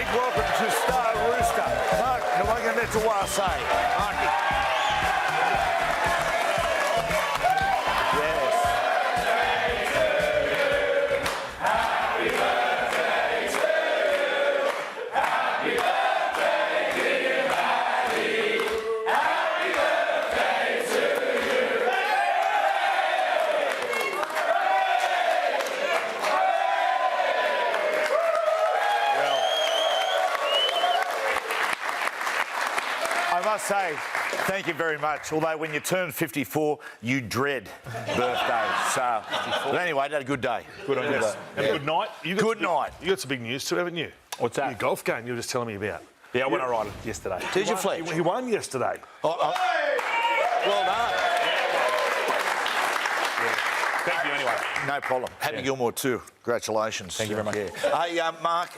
big welcome to Star Rooster, Mark Nawaqanitawase. Yes. Happy birthday to you. Happy birthday, dear Matty. Happy birthday to you. Well, I must say, thank you very much. Although when you turn 54, you dread birthdays. So, but anyway, had a good day. Good on you. Yes. And good night. Good night. You got some big news too, haven't you? What's that? Your golf game you were just telling me about. Yeah, I went all right yesterday. Did you, Fletch? He won yesterday. Well done. Thank you anyway. No problem. Happy Gilmore too. Congratulations. Thank you very much. Yeah. Hey, Mark,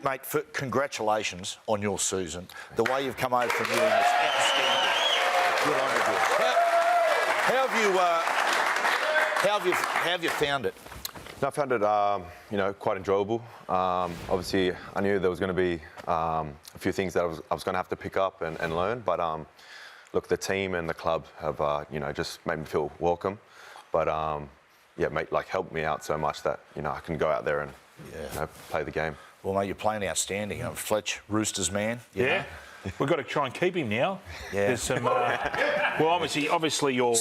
mate, congratulations on your season. The way you've come over from New Zealand is outstanding. Good on you, boys. How have you found it? I found it, quite enjoyable. Obviously, I knew there was going to be a few things that I was going to have to pick up and learn. But look, the team and the club have, just made me feel welcome. But helped me out so much that I can go out there and play the game. Well, mate, you're playing outstanding. Fletch, Roosters man. Yeah. We've got to try and keep him now. Yeah. There's some. Well, obviously, your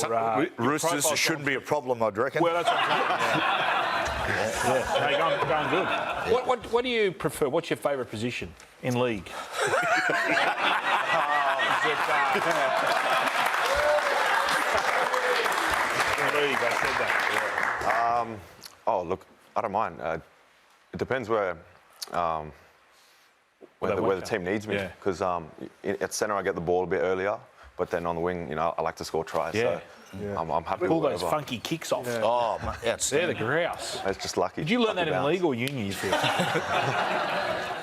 Roosters shouldn't be a problem, I'd reckon. Well, that's what I'm saying. Yeah. No, going good. Yeah. What do you prefer? What's your favourite position in league? I said that. Look, I don't mind. It depends where the team needs me. Because at centre I get the ball a bit earlier, but then on the wing, I like to score tries. Yeah. So I'm happy Pull with those whatever. funky kicks off. Yeah. Oh, mate, They're outstanding. the grouse. It's just lucky. Did you learn that in bounce. league or uni? You feel?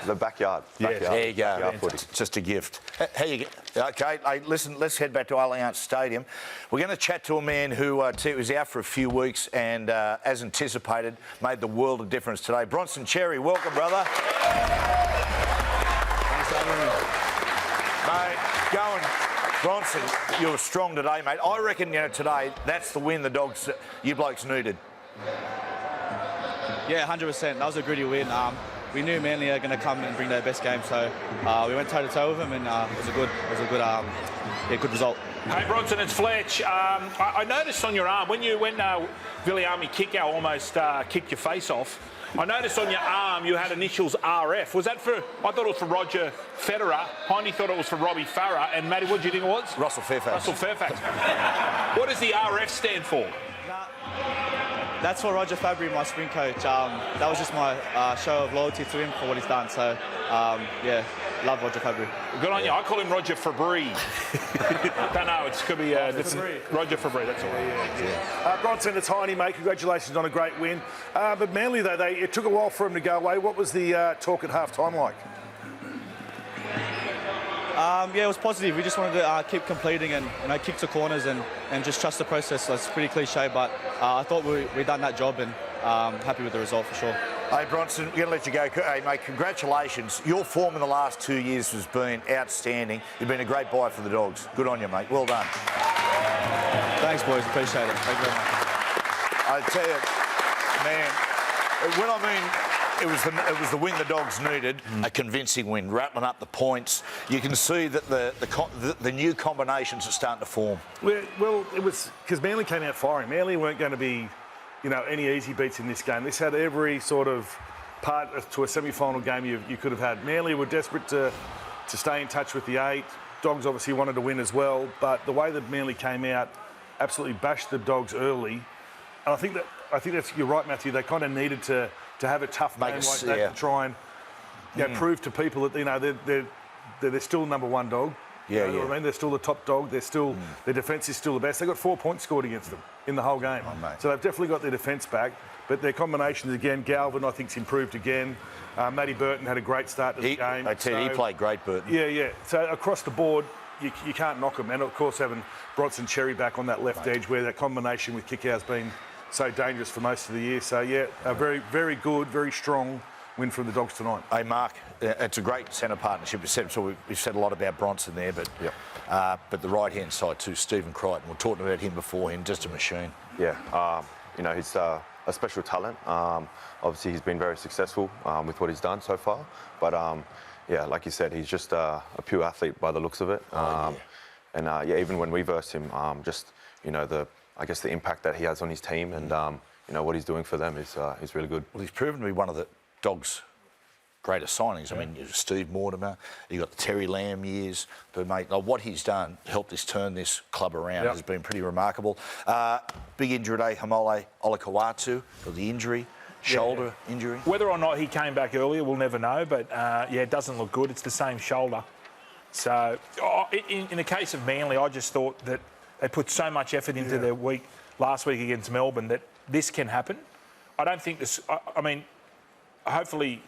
The backyard. There you go. Backyard footy. It's just a gift. How you get? Okay, hey, listen, let's head back to Allianz Stadium. We're going to chat to a man who was out for a few weeks and, as anticipated, made the world of difference today. Bronson Cherry, welcome, brother. Thanks for having me. Mate, Bronson, you were strong today, mate. I reckon, today, that's the win the Dogs, you blokes needed. Yeah, 100%. That was a gritty win. We knew Manly are going to come and bring their best game, so we went toe-to-toe with them, and it was a good result. Hey Bronson, it's Fletch. I noticed on your arm when Viliami Kikau almost kicked your face off. I noticed on your arm you had initials RF. Was that for? I thought it was for Roger Federer. Heine thought it was for Robbie Farah. And Matty, what did you think it was? Russell Fairfax. Russell Fairfax. What does the RF stand for? That's for Roger Fabry, my sprint coach. That was just my show of loyalty to him for what he's done. So, love Roger Fabry. Good on you. I call him Roger Fabry. Don't know. It could be Roger Fabry. That's all. Yeah. Bronson, it's Heine, mate. Congratulations on a great win. But Manly, though, it took a while for him to go away. What was the talk at half-time like? It was positive. We just wanted to keep completing and kick to corners and just trust the process. So it's pretty cliche, but I thought we done that job and happy with the result for sure. Hey Bronson, we're going to let you go. Hey mate, congratulations. Your form in the last 2 years has been outstanding. You've been a great buy for the Dogs. Good on you, mate. Well done. Thanks, boys. Appreciate it. Thank you very much. I tell you, man, when I mean it was the win the Dogs needed, a convincing win, rattling up the points. You can see that the new combinations are starting to form. Well, it was because Manly came out firing. Manly weren't going to be, any easy beats in this game. This had every sort of part to a semi-final game you could have had. Manly were desperate to stay in touch with the 8. Dogs obviously wanted to win as well, but the way that Manly came out absolutely bashed the Dogs early. And I think that's you're right, Matthew. They kind of needed to have a tough game like that to try and prove to people that they're still number one dog. You know what I mean? They're still the top dog. They're still their defence is still the best. They got 4 points scored against them in the whole game. So they've definitely got their defence back. But their combinations again, Galvin I think's improved again. Matty Burton had a great start to the game. I tell you, he played great, Burton. Yeah. So across the board, you can't knock them. And of course having Bronson Cherry back on that left edge, where that combination with Kikau's been so dangerous for most of the year. So a very, very good, very strong win from the Dogs tonight. Hey, Mark, it's a great centre partnership. We've said a lot about Bronson there, but but the right-hand side too, Stephen Crichton. We're talking about him beforehand, just a machine. Yeah, you know, he's a special talent. Obviously, he's been very successful with what he's done so far. But yeah, like you said, he's just a pure athlete by the looks of it. And yeah, even when we versed him, just you know I guess the impact that he has on his team and you know what he's doing for them is really good. Well, he's proven to be one of the Dogs' greatest signings. I mean, Steve Mortimer, you got the Terry Lamb years, but mate, like, what he's done helped us turn this club around has been pretty remarkable. Big injury today, Hamole Olakawatu, got the injury. Shoulder injury. Whether or not he came back earlier, we'll never know. But yeah, it doesn't look good. It's the same shoulder. So in the case of Manly, I just thought that they put so much effort into their week last week against Melbourne that this can happen. I don't think this. I mean, hopefully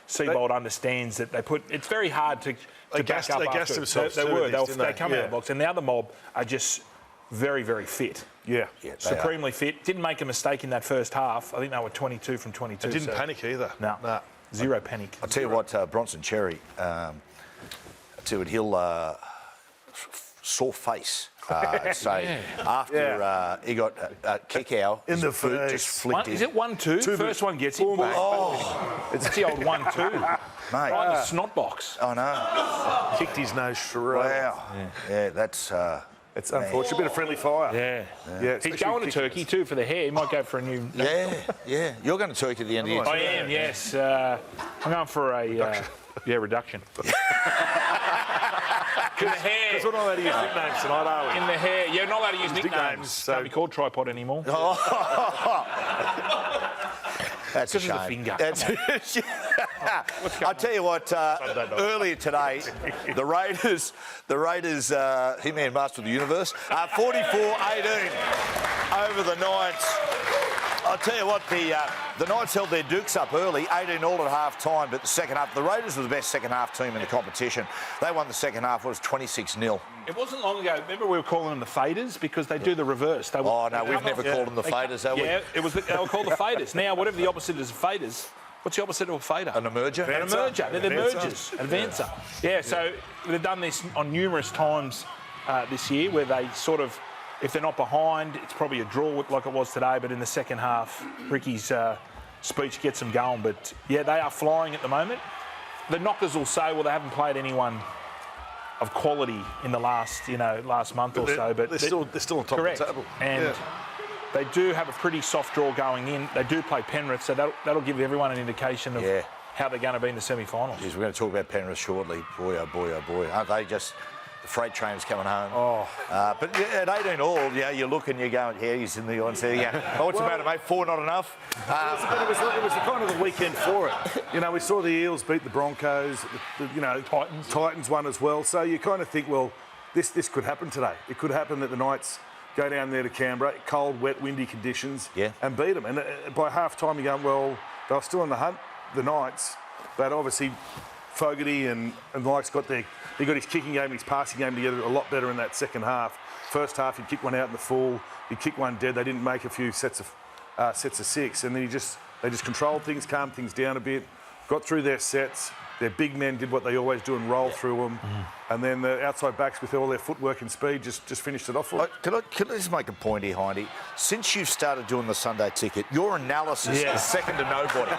Seabold understands that they put. It's very hard to back up. They gassed themselves. They come out of the box, and the other mob are just very, very fit. Yeah, supremely fit. Didn't make a mistake in that first half. I think they were 22 from 22. They didn't panic either. No, zero panic. I'll tell you what, Bronson Cherry, he'll sore face. Say after he got a kick out in the boot just flicked in. Is it 1-2? First one gets him. It's the old 1-2. Mate. Right in the snot box. I know. Kicked his nose straight. Wow. Yeah, that's. It's unfortunate. A bit of friendly fire. Yeah. He's going to Turkey too for the hair. He might go for a new. Yeah. You're going to Turkey at the end of the year. I am. Yes. I'm going for a reduction. In the hair. Because we're not allowed to use nicknames tonight, are we? In the hair. You're not allowed to use nicknames. So... Can't be called tripod anymore. That's a shame. I'll tell you what, earlier today, the Raiders, He-Man Master of the Universe, 44-18 over the Knights. I'll tell you what, the Knights held their dukes up early, 18 all at half-time, but the second half, the Raiders were the best second-half team in the competition. They won the second half, it was 26-0. It wasn't long ago. Remember we were calling them the faders because they do the reverse. We've never called them the faders, have we? Yeah, they were called the faders. Now, whatever the opposite is of faders, what's the opposite of a fader? An emerger? An emerger. They're the mergers. Advancer. Yeah, so they've done this on numerous times this year where they sort of, if they're not behind, it's probably a draw like it was today, but in the second half, Ricky's speech gets them going. But, yeah, they are flying at the moment. The knockers will say, well, they haven't played anyone of quality in the last month or so. But they're still on top of the table. And they do have a pretty soft draw going in. They do play Penrith, so that'll give everyone an indication of how they're going to be in the semi-finals. We're going to talk about Penrith shortly. Boy, oh boy, oh boy. Aren't they just... The freight train's coming home. But at 18 all, you look and you go, he's in the audience there. What's the matter, mate? 4 not enough? It was the kind of the weekend for it. You know, we saw the Eels beat the Broncos. Titans won as well. So you kind of think, well, this could happen today. It could happen that the Knights go down there to Canberra, cold, wet, windy conditions, and beat them. And by half-time, you're going, well, they were still in the hunt, the Knights, but obviously Fogarty and the likes he got his kicking game and his passing game together a lot better in that second half. First half, he'd kick one out in the full, he'd kick one dead. They didn't make a few sets of 6, and then they just controlled things, calmed things down a bit, got through their sets. Their big men did what they always do and roll through them, and then the outside backs with all their footwork and speed just finished it off for them. Can I just make a point here, Hindy? Since you've started doing the Sunday ticket, your analysis is second to nobody.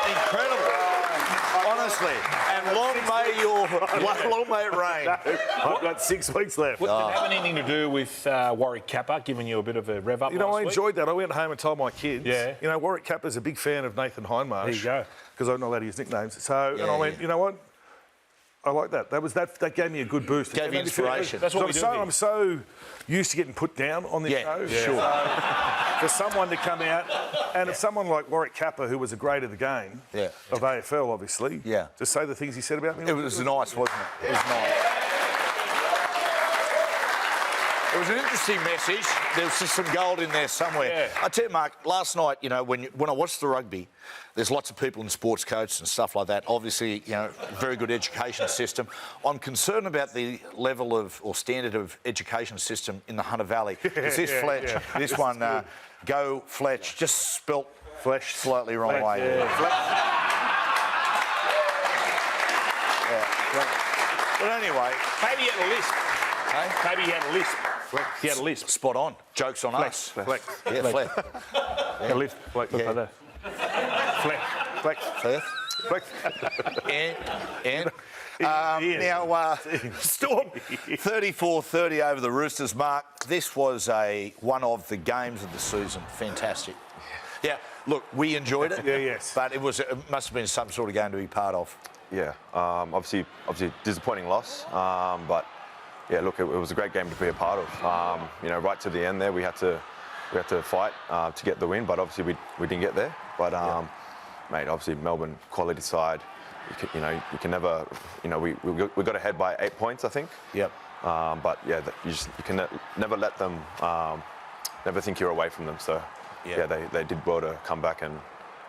Incredible. Honestly. And long may it rain. I've got 6 weeks left. Did it have anything to do with Warwick Kappa giving you a bit of a rev up I enjoyed that. I went home and told my kids. Yeah. Warwick Kappa's a big fan of Nathan Hindmarsh. There you go. Because I'm not allowed to use nicknames. So, and I went, you know what? I like that. That gave me a good boost. Gave you inspiration. That's what we do. I'm so used to getting put down on this show. Yeah. Sure. For someone to come out, and if someone like Warwick Kappa, who was a great of the game, of AFL, obviously, to say the things he said about me. It was nice, wasn't it? It was nice. It was an interesting message. There was just some gold in there somewhere. I tell you, Mark, last night, when I watched the rugby, there's lots of people in sports coach and stuff like that. Obviously, very good education system. I'm concerned about the level of or standard of education system in the Hunter Valley. Because this Fletch, this one, Go Fletch. Just spelt Fletch slightly wrong way. Yeah. But anyway, Maybe he had a lisp. hey, Maybe he had a lisp. He had a lisp. spot on. Joke's on us. Flex. Yeah, Flex. A lisp. Like Yeah. that. Flex. Flex. Flex. Flex. And Ian. now, Storm 34-30 over the Roosters. Mark, this was one of the games of the season. Fantastic. Yeah, look, we enjoyed it. Yeah, yes. But it must have been some sort of game to be part of. Yeah, obviously disappointing loss, but yeah, look, it was a great game to be a part of. You know, right to the end there, we had to fight to get the win, but obviously we didn't get there. But mate, obviously Melbourne quality side. You can never, we got ahead by 8 points, I think. Yep. But yeah, you can never let them, never think you're away from them. So yeah, they did well to come back and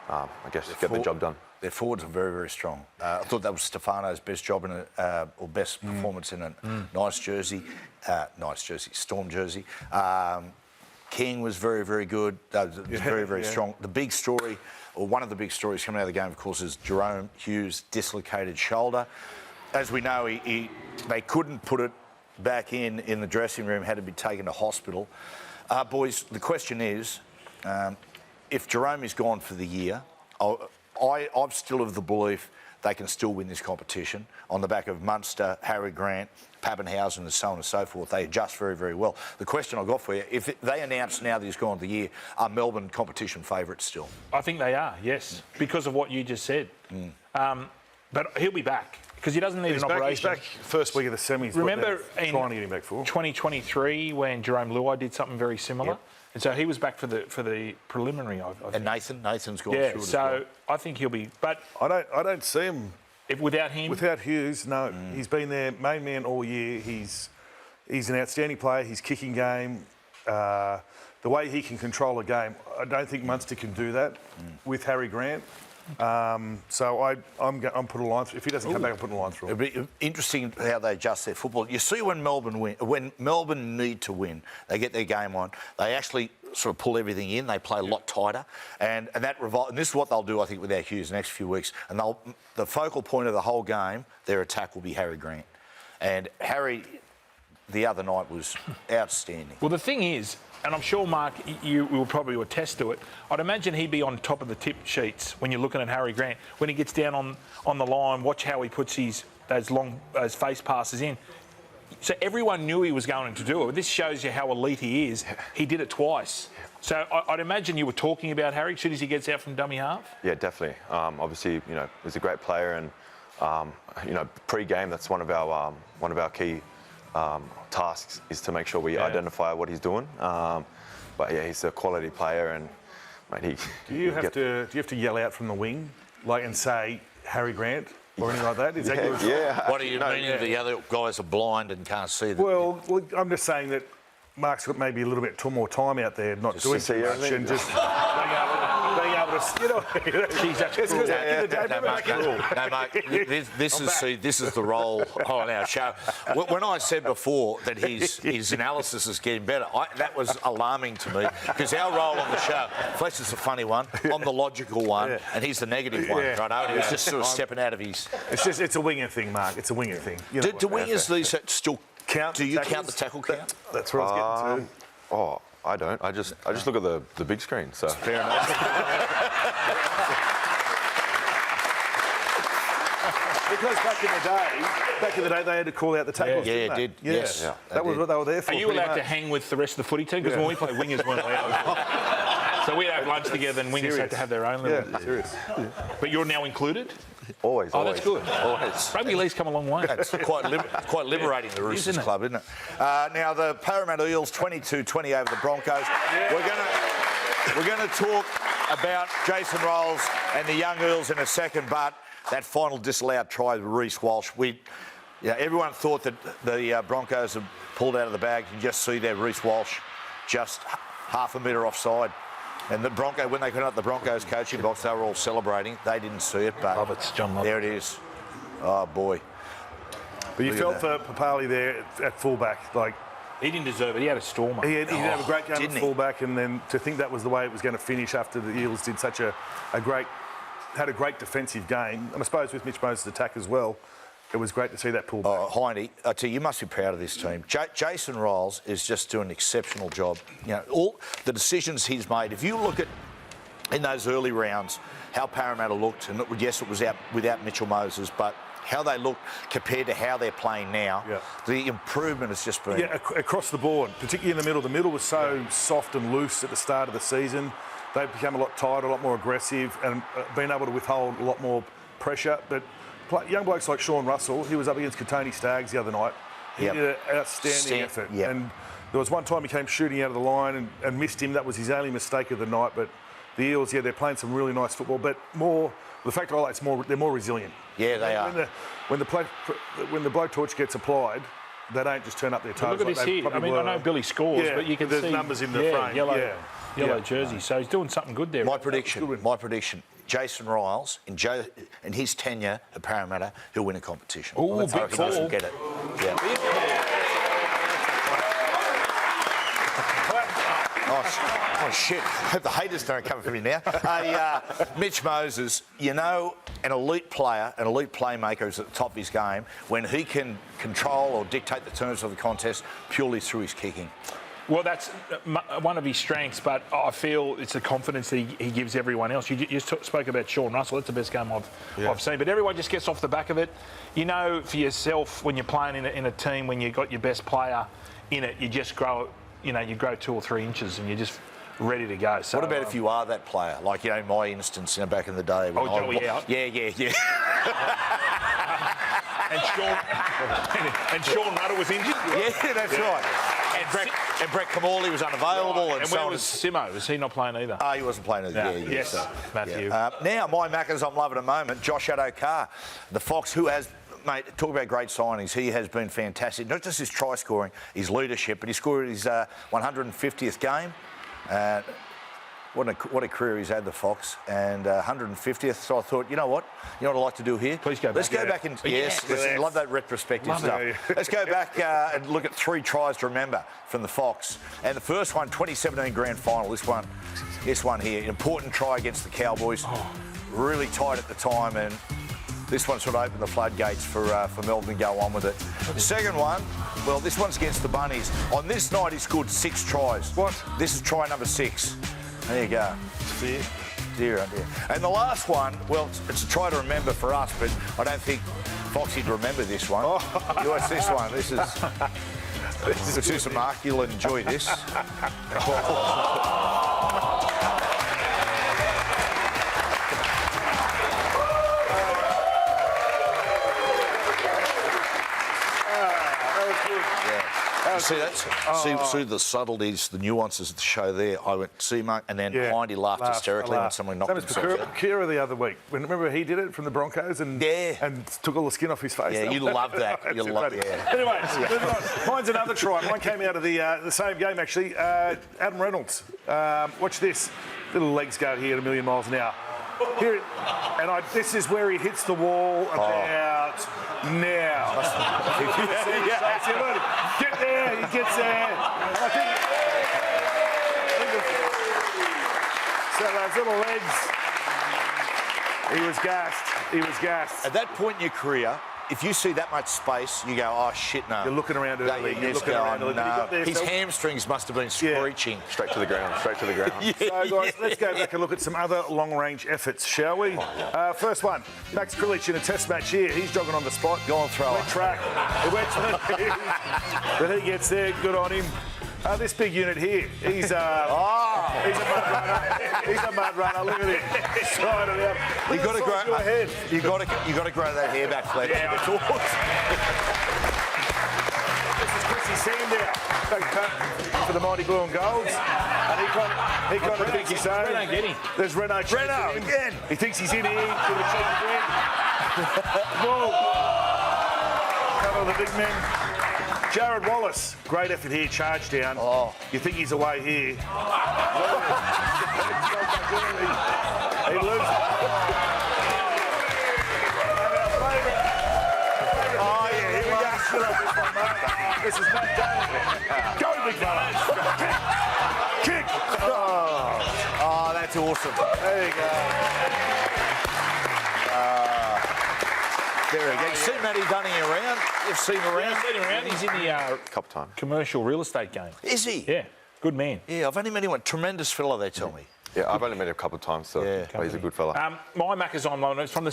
I guess get the job done. Their forwards are very, very strong. I thought that was Stefano's best job or best performance in a nice jersey, Storm jersey. King was very, very good. Very, very strong. The big story, or one of the big stories coming out of the game, of course, is Jerome Hughes' dislocated shoulder. As we know, they couldn't put it back in the dressing room, had to be taken to hospital. Boys, the question is, if Jerome is gone for the year, I'm still of the belief they can still win this competition on the back of Munster, Harry Grant, Pappenhausen and so on and so forth. They adjust very, very well. The question I've got for you, if they announce now that he's gone the year, are competition favourites still? I think they are, yes, because of what you just said. But he'll be back because he doesn't need an operation. He's back first week of the semis. Remember in trying to get him back for 2023 when Jerome Luai did something very similar? Yep. And so he was back for the preliminary, I think. And Nathan's gone through it so as well. I think he'll be. But I don't see him without him. Without Hughes, no. He's been their main man all year. He's an outstanding player. His kicking game, the way he can control a game, I don't think Munster can do that with Harry Grant. So I'm putting a line through. If he doesn't come back, I'm putting a line through. It'll be interesting how they adjust their football. You see when Melbourne need to win, they get their game on. They actually sort of pull everything in. They play a lot tighter, and this is what they'll do, I think, with our Hughes the next few weeks. And the focal point of the whole game, their attack will be Harry Grant, and Harry the other night was outstanding. Well, the thing is, and I'm sure, Mark, you will probably attest to it, I'd imagine he'd be on top of the tip sheets when you're looking at Harry Grant. When he gets down on the line, watch how he puts those face passes in. So everyone knew he was going to do it. This shows you how elite he is. He did it twice. So I'd imagine you were talking about Harry as soon as he gets out from dummy half? Yeah, definitely. Obviously, he's a great player and, pre-game, that's one of our key tasks is to make sure we identify what he's doing. But yeah, he's a quality player, and mate, Do you have to yell out from the wing, and say Harry Grant or anything like that? Is that good? Yeah. What do you mean if the other guys are blind and can't see them? Well, I'm just saying that Mark's got maybe a little bit more time out there, not doing too much, everything. and just being able to, Geez, that's it's cool. back in the day, remember back in the No, mate, this is the role on our show. When I said before that his analysis is getting better, that was alarming to me because our role on the show, Fletch is the funny one, I'm the logical one, and he's the negative one, right? He was just sort of stepping out of his... It's a winger thing, Mark. It's a winger thing. Do wingers these still count? Do you count the tackle count? That's what I was getting to. Oh, I don't. I just look at the big screen. So Fair enough. Because back in the day, they had to call out the tackles. Yeah, didn't they? it did. Yes. Yeah, That was what they were there for. Are you pretty allowed much. to hang with the rest of the footy team? Because when we play, wingers weren't allowed. So we'd have lunch together and wingers had to have their own little... Yeah, serious. But you're now included? always. Oh, that's good. Always. Rugby league's come a long way. It's quite liberating, the Roosters club, isn't it? Now, the Parramatta Eels 22-20 over the Broncos. We're going to talk about Jason Rolls and the young Eels in a second, but that final disallowed try with Reece Walsh, everyone thought that the Broncos had pulled out of the bag. You can just see there Reece Walsh just half a metre offside. And when they got up the Broncos coaching box, they were all celebrating. They didn't see it, but there it is. Oh, boy. But you felt for Papali there at fullback, He didn't deserve it. He had a stormer. He did have a great game didn't at he? fullback, and then to think that was the way it was going to finish after the Eels did such a great defensive game, and I suppose with Mitch Moses' attack as well, it was great to see that pullback. Oh, Hindy, I tell you, you must be proud of this team. Jason Riles is just doing an exceptional job. You know, all the decisions he's made. If you look at in those early rounds how Parramatta looked, and yes, it was out without Mitchell Moses, but how they looked compared to how they're playing now, the improvement has just been... Yeah, across the board, particularly in the middle. The middle was so soft and loose at the start of the season. They've become a lot tighter, a lot more aggressive, and been able to withhold a lot more pressure. But young blokes like Sean Russell, he was up against Katoni Staggs the other night. He did an outstanding effort. Yep. And there was one time he came shooting out of the line and missed him. That was his only mistake of the night. But the Eels, they're playing some really nice football. But the fact I like they're more resilient. Yeah, they are. When the blowtorch gets applied, they don't just turn up their toes. Look at this here. I mean, I know Billy scores, but you can see... There's numbers in the frame. Yellow jersey, so he's doing something good there. My prediction, Jason Riles, in his tenure at Parramatta, he'll win a competition. Oh, big I reckon he call. get it. Yeah. Oh, shit. I hope the haters don't come for me now. Mitch Moses, you know, an elite player, an elite playmaker is at the top of his game when he can control or dictate the terms of the contest purely through his kicking. Well, that's one of his strengths, but I feel it's the confidence that he gives everyone else. You spoke about Sean Russell. That's the best game I've seen. But everyone just gets off the back of it. You know, for yourself, when you're playing in a team, when you've got your best player in it, you just grow, you grow 2 or 3 inches and you're just ready to go. So, what about if you are that player? Like, in my instance, back in the day. When Joey out? Yeah. and Sean Ruddle was injured? Yeah, that's right. And Brett Kamali was unavailable. Right. And where was Simo? Was he not playing either? He wasn't playing either. Yeah, yes, Matthew. Now, my Maccas I'm loving at the moment, Josh Addo-Carr, the Fox, who has... Mate, talk about great signings. He has been fantastic. Not just his try scoring, his leadership, but he scored his 150th game. What a career he's had, the Fox, and 150th. So I thought, you know what I'd like to do here? Please go back. Let's go back and love that retrospective stuff. Let's go back and look at 3 tries to remember from the Fox. And the first one, 2017 Grand Final. This one here, an important try against the Cowboys. Really tight at the time, and this one sort of opened the floodgates for Melbourne to go on with it. The second one, well, this one's against the Bunnies. On this night, he scored 6 tries. What? This is try number 6. There you go. Dear, oh dear. And the last one, well, it's a try to remember for us, but I don't think Foxy'd remember this one. You watch this one. This is Mark. You'll enjoy this. See the subtleties, the nuances of the show there. I went, see, Mark, and then Hindy laughed hysterically when someone knocked himself out. Kira the other week. Remember he did it from the Broncos and took all the skin off his face. Yeah, you love that. You love it. Anyway, moving on. Mine's another try. Mine came out of the same game actually. Adam Reynolds. Watch this. Little legs go here at 1 million miles an hour. Here, this is where he hits the wall about now. Get there, he gets there. So those little legs, he was gassed. At that point in your career, if you see that much space, you go, oh, shit, no. You're looking around early. His hamstrings must have been screeching. Straight to the ground. So, guys, let's go back and look at some other long-range efforts, shall we? First one, Max Krilich in a test match here. He's jogging on the spot. Go on, throw Wet track. But he gets there. Good on him. This big unit here, he's a mud runner. He's a mud runner. Look at him. Side it out. You got to grow head. You got to grow that hair back, Fletcher. Yeah, of course. This is Chrissy Sandow, for the Mighty Blue and Golds, and he kind of thinks he's own. Reno getting. There's Reno again. He thinks he's in here. Should have checked again. Whoa. Couple of the big men. Jared Wallace, great effort here, charge down. You think he's away here. He loses. Here we go. This is Matt Dane. There you go. There we go. You see Matty Dunning around? You've seen him around? I've seen him around. He's in the Couple times. commercial real estate game. Is he? Yeah, good man. Yeah, I've only met him. Tremendous fella, they tell me. Yeah, I've only met him a couple of times, so but he's a good fella. My Macca's on. It's from the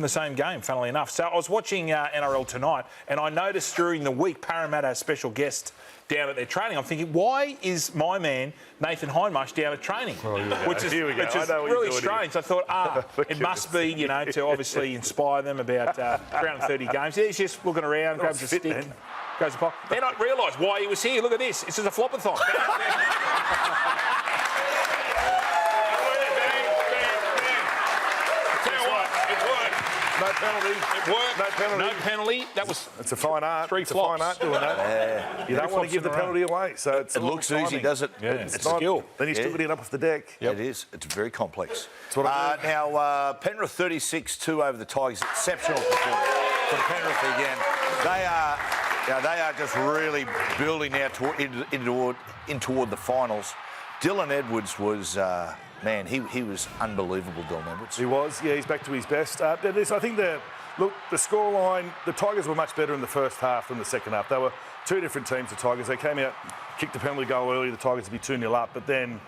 same game, funnily enough. So I was watching NRL tonight, and I noticed during the week Parramatta had a special guest down at their training. I'm thinking, why is my man Nathan Hindmarsh down at training? Which is really strange. I thought, it must be, to obviously inspire them about 330 games. Yeah, he's just looking around, grabs a stick, goes to pop. Then I realised why he was here. Look at this. This is a flopathon. No penalty. It worked. No penalty. No penalty. It's a fine art. Three it's flops. a fine art doing that. You don't want to give the penalty away, so it's It looks easy, does it? Yeah, It's it's a skill. Then you still get it up off the deck. It is. It's very complex. what I Now, Penrith 36-2 over the Tigers. Exceptional performance from Penrith again. They are just really building now in toward the finals. Dylan Edwards was, he was unbelievable, Dylan Edwards. He was, yeah, he's back to his best. I think the scoreline, the Tigers were much better in the first half than the second half. They were two different teams, the Tigers. They came out, kicked the penalty goal early, the Tigers would be 2-0 up, but then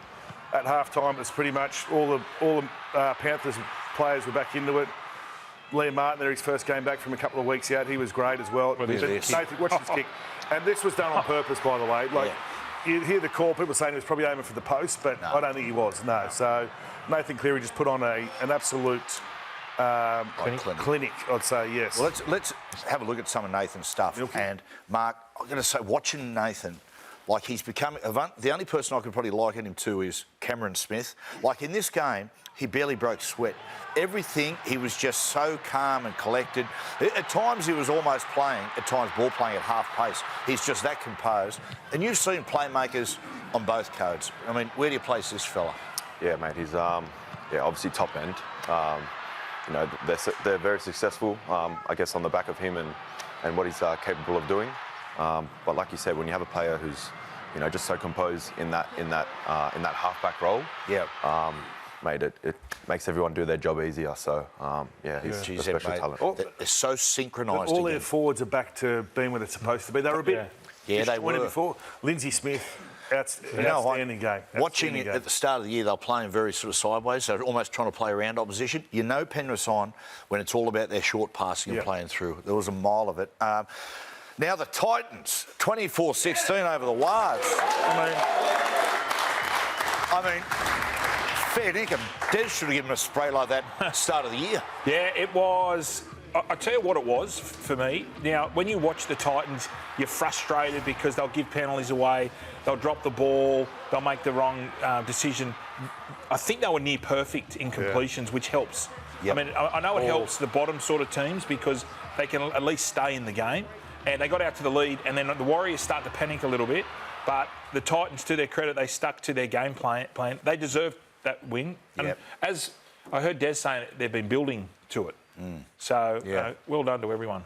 at half-time, it's pretty much all the Panthers players were back into it. Liam Martin there, his first game back from a couple of weeks out, he was great as well. Nathan, watch this kick. And this was done on purpose, by the way. You hear the call, people saying he was probably aiming for the post, but I don't think he was, no. So Nathan Cleary just put on an absolute clinic, I'd say, yes. Well, let's have a look at some of Nathan's stuff. And, Mark, I'm going to say, watching Nathan, he's becoming... The only person I could probably liken him to is Cameron Smith. In this game, he barely broke sweat. Everything, he was just so calm and collected. At times, he was almost playing, ball playing at half pace. He's just that composed. And you've seen playmakers on both codes. Where do you place this fella? Yeah, mate, he's obviously top end. They're very successful, I guess, on the back of him and what he's capable of doing. But like you said, when you have a player who's just so composed in that halfback role, mate, it makes everyone do their job easier. So he's a special talent. They're so synchronised. All their forwards are back to being where they're supposed to be. They were a bit they were before. Lindsay Smith, outstanding game. Watching it at the start of the year, they were playing very sort of sideways. They were almost trying to play around opposition. Penrith's on when it's all about their short passing and playing through. There was a mile of it. Now the Titans, 24-16 over the Wars. Fair dinkum. Des should have given him a spray like that at the start of the year. Yeah, it was. I'll tell you what it was for me. Now, when you watch the Titans, you're frustrated because they'll give penalties away, they'll drop the ball, they'll make the wrong decision. I think they were near perfect in completions, which helps. Yep. I know it helps the bottom sort of teams because they can at least stay in the game. And they got out to the lead, and then the Warriors start to panic a little bit. But the Titans, to their credit, they stuck to their game plan. They deserved that win. And as I heard Des saying, they've been building to it. So, well done to everyone.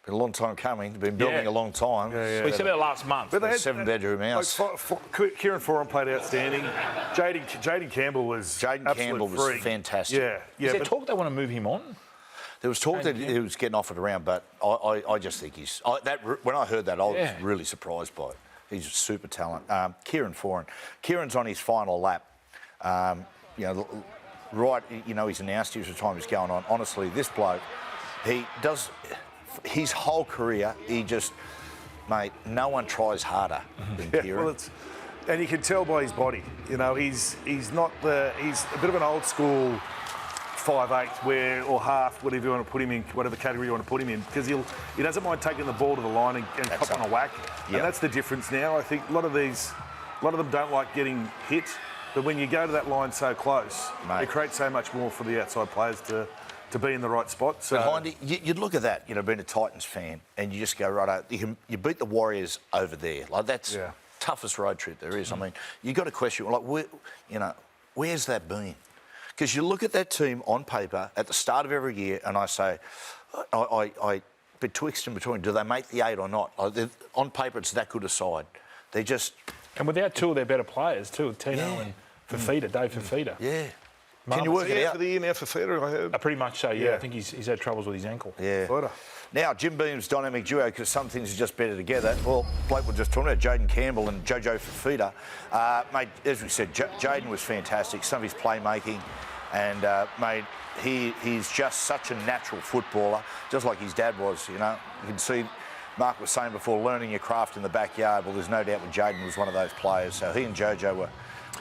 Been a long time coming. They've been building a long time. We said it last month. But they had 7-bedroom house. Kieran Foran played outstanding. Jaden Campbell was fantastic. Yeah. Is there talk they want to move him on? There was talk that he was getting offered around, but I just think he's... when I heard that, I was really surprised by it. He's a super talent. Kieran Foran. Kieran's on his final lap. He's announced his retirement is going on. Honestly, this bloke, he does... His whole career, no one tries harder than Kieran. And you can tell by his body. He's a bit of an old school 5'8", or half, whatever you want to put him in, whatever category you want to put him in, because he doesn't mind taking the ball to the line and cop on a whack. Yep. And that's the difference now. I think a lot of them don't like getting hit, but when you go to that line so close, it creates so much more for the outside players to be in the right spot. So Hindy, you'd look at that, being a Titans fan, and you just go, right, you beat the Warriors over there. That's toughest road trip there is. You've got to question, where's that been? Because you look at that team on paper at the start of every year, and I say, I betwixt and between, do they make the 8 or not? On paper, it's that good a side. They just... And without two of their better players, too, Tino and Fafita, Dave Fafita. Yeah. Can you work it out? For the year now for theatre, I heard. Pretty much so, yeah. Yeah. I think he's had troubles with his ankle. Yeah. Fighter. Now, Jim Beam's dynamic duo, because some things are just better together. Well, Blake was just talking about Jaden Campbell and Jojo Fafita. Mate, as we said, Jaden was fantastic. Some of his playmaking, and mate, he's just such a natural footballer, just like his dad was. You know, you can see. Mark was saying before, learning your craft in the backyard. Well, there's no doubt that Jaden was one of those players. So he and Jojo were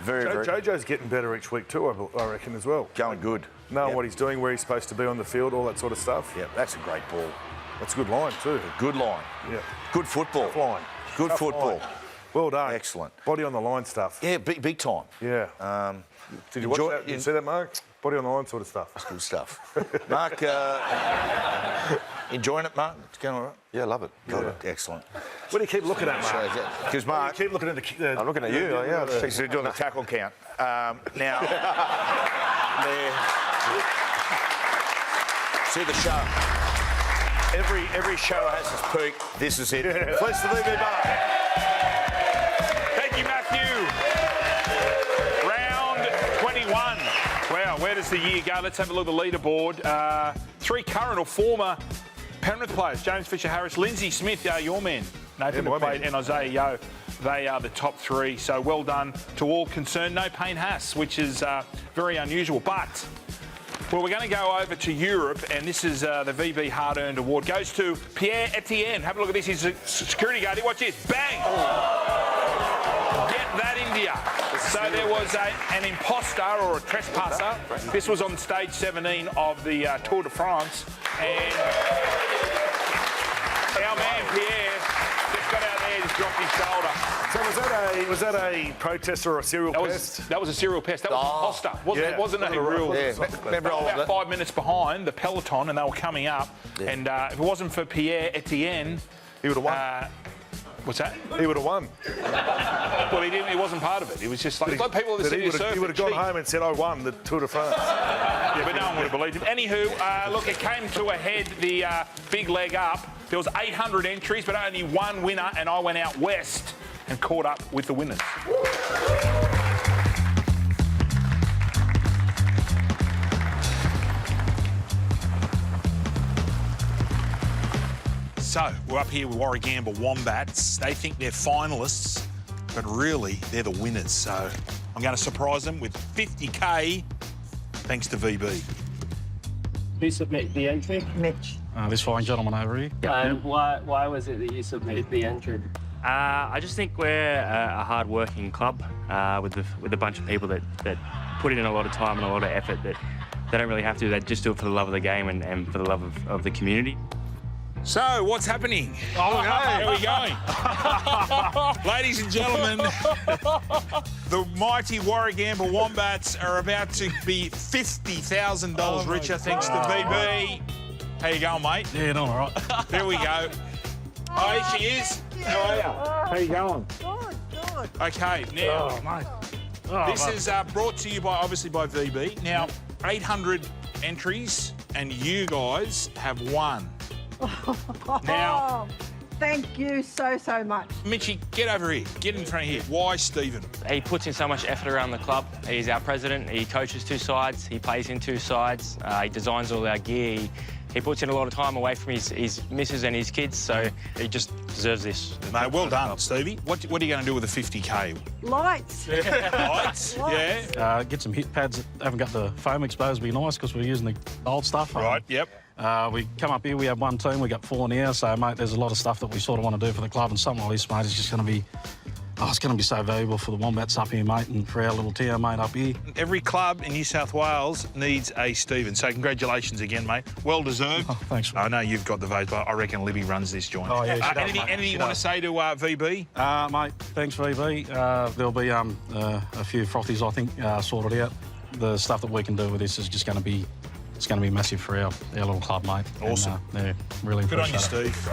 very. Jojo's getting better each week too, I reckon, as well. Going good. Knowing what he's doing, where he's supposed to be on the field, all that sort of stuff. Yeah, that's a great ball. That's a good line too. Good line. Yeah. Good football. Tough line. Good Tough football. line. Well done. Excellent. Body on the line stuff. Yeah, big time. Yeah. Did you watch that? Did you see that, Mark? Body on the line sort of stuff. Good stuff. Mark, enjoying it, Mark? It's going all right? Yeah, love it. Love it. Excellent. What do you keep looking at, Mark? Because Mark, You keep looking at the... I'm looking at you. he's doing the tackle count. Now, see the show. Every show has its peak. This is it. Please to VB Bar. Thank you, Matthew. Round 21. Wow, where does the year go? Let's have a look at the leaderboard. 3 current or former Penrith players. James Fisher-Harris, Lindsay Smith, your man. Nathan McQuaid and Isaiah Yeo. They are the top 3. So well done to all concerned. No Payne Haas, which is very unusual. But, well, we're going to go over to Europe, and this is the VB Hard-Earned Award. Goes to Pierre Etienne. Have a look at this. He's a security guard. Watch this. Bang! Get that, India. So there was an imposter or a trespasser. This was on stage 17 of the Tour de France. And our man, Pierre, just got out there, just dropped his shoulder. So was that a protest or a serial pest? That was a serial pest. That was an imposter. It wasn't a real... Yeah, remember all About that? 5 minutes behind the peloton, and they were coming up. Yeah. And if it wasn't for Pierre Etienne... He would have won. What's that? He would have won. Well, he didn't. He wasn't part of it. It was just like people that see He would have gone home and said, "I won the Tour de France." Yeah, but no one would have believed him. Anywho, look, it came to a head. The big leg up. There was 800 entries, but only one winner, and I went out west and caught up with the winners. So, we're up here with Warragamba Wombats. They think they're finalists, but really, they're the winners. So, I'm going to surprise them with 50K, thanks to VB. Who submitted the entry? Mitch. This fine gentleman over here. And why was it that you submitted the entry? I just think we're a hard-working club with a bunch of people that put in a lot of time and a lot of effort that they don't really have to. They just do it for the love of the game and for the love of the community. So, what's happening? Oh, okay. Where are we going? Ladies and gentlemen, the mighty Warragamba Wombats are about to be $50,000 richer thanks to VB. How you going, mate? Yeah, all right. There we go. Oh, here she is. How are you? How you going? Good. Okay, now, mate. this is brought to you obviously by VB. Now, 800 entries, and you guys have won. Now, thank you so much. Mitchie, get over here. Get in front of here. Why Stephen? He puts in so much effort around the club. He's our president. He coaches 2 sides. He plays in 2 sides. He designs all our gear. He puts in a lot of time away from his missus and his kids, so he just deserves this. Mate, well done, Stevie. What are you going to do with the 50K? Lights. Lights? Yeah. Get some hit pads that haven't got the foam exposed would be nice because we're using the old stuff. Right, yep. We come up here, we have one team, we got 4 now, so, mate, there's a lot of stuff that we sort of want to do for the club, and something like this, mate, is just going to be... Oh, it's going to be so valuable for the Wombats up here, mate, and for our little town, mate, up here. Every club in New South Wales needs a Stephen, so congratulations again, mate. Well deserved. Oh, thanks. I know you've got the vote, but I reckon Libby runs this joint. Oh, yeah, she does, mate. Anything She you want to does. say to VB? Mate, thanks, VB. There'll be a few frothies, I think, sorted out. The stuff that we can do with this is just going to be... It's going to be massive for our little club, mate. Awesome. And, yeah, really Good on you, appreciate it. Steve.